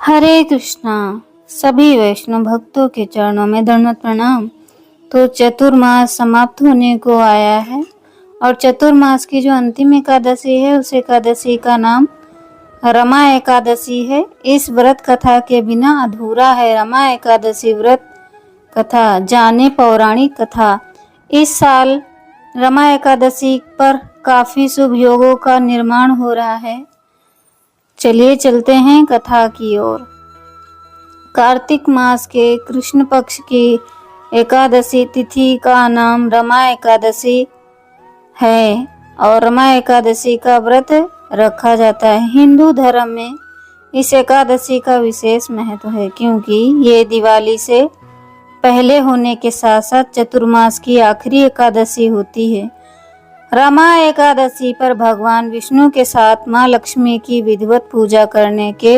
हरे कृष्णा। सभी वैष्णव भक्तों के चरणों में दंडवत प्रणाम। तो चतुर्मास समाप्त होने को आया है और चतुर्मास की जो अंतिम एकादशी है उस एकादशी का नाम रमा एकादशी है। इस व्रत कथा के बिना अधूरा है रमा एकादशी व्रत कथा। जाने पौराणिक कथा। इस साल रमा एकादशी पर काफी शुभ योगों का निर्माण हो रहा है। चलिए चलते हैं कथा की ओर। कार्तिक मास के कृष्ण पक्ष की एकादशी तिथि का नाम रमा एकादशी है और रमा एकादशी का व्रत रखा जाता है। हिंदू धर्म में इस एकादशी का विशेष महत्व है क्योंकि ये दिवाली से पहले होने के साथ साथ चतुर्मास की आखिरी एकादशी होती है। रमा एकादशी पर भगवान विष्णु के साथ मां लक्ष्मी की विधिवत पूजा करने के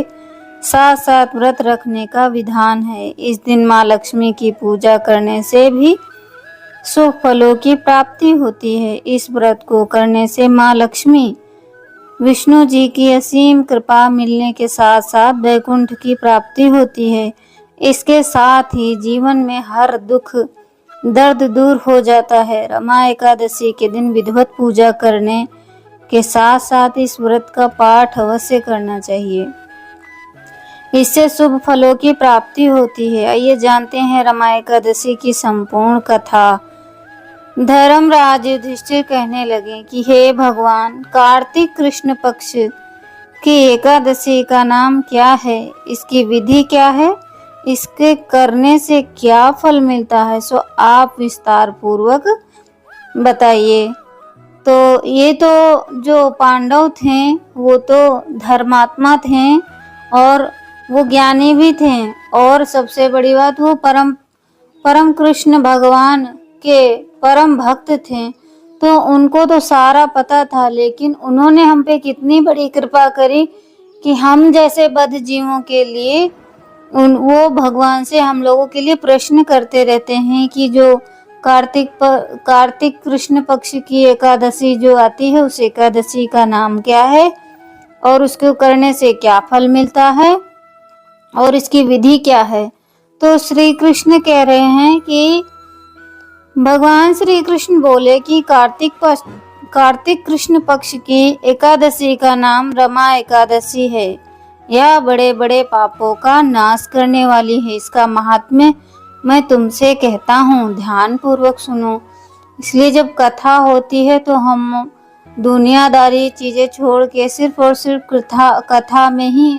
साथ साथ व्रत रखने का विधान है। इस दिन मां लक्ष्मी की पूजा करने से भी शुभ फलों की प्राप्ति होती है। इस व्रत को करने से मां लक्ष्मी विष्णु जी की असीम कृपा मिलने के साथ साथ वैकुंठ की प्राप्ति होती है। इसके साथ ही जीवन में हर दुख दर्द दूर हो जाता है। रमा एकादशी के दिन विधिवत पूजा करने के साथ साथ इस व्रत का पाठ अवश्य करना चाहिए। इससे शुभ फलों की प्राप्ति होती है। आइए जानते हैं रमा एकादशी की संपूर्ण कथा। धर्मराज युधिष्ठिर कहने लगे कि हे भगवान, कार्तिक कृष्ण पक्ष की एकादशी का नाम क्या है, इसकी विधि क्या है, इसके करने से क्या फल मिलता है, सो आप विस्तार पूर्वक बताइए। तो ये तो जो पांडव थे वो तो धर्मात्मा थे और वो ज्ञानी भी थे और सबसे बड़ी बात वो परम कृष्ण भगवान के परम भक्त थे। तो उनको तो सारा पता था, लेकिन उन्होंने हम पे कितनी बड़ी कृपा करी कि हम जैसे बद्ध जीवों के लिए वो भगवान से हम लोगों के लिए प्रश्न करते रहते हैं कि जो कार्तिक कृष्ण पक्ष की एकादशी जो आती है उस एकादशी का नाम क्या है और उसको करने से क्या फल मिलता है और इसकी विधि क्या है। तो श्री कृष्ण कह रहे हैं कि भगवान श्री कृष्ण बोले कि कार्तिक कृष्ण पक्ष की एकादशी का नाम रमा एकादशी है। यह बड़े बड़े पापों का नाश करने वाली है। इसका महात्म्य मैं तुमसे कहता हूँ, ध्यान पूर्वक सुनो। इसलिए जब कथा होती है तो हम दुनियादारी चीजें छोड़ के सिर्फ और सिर्फ कथा में ही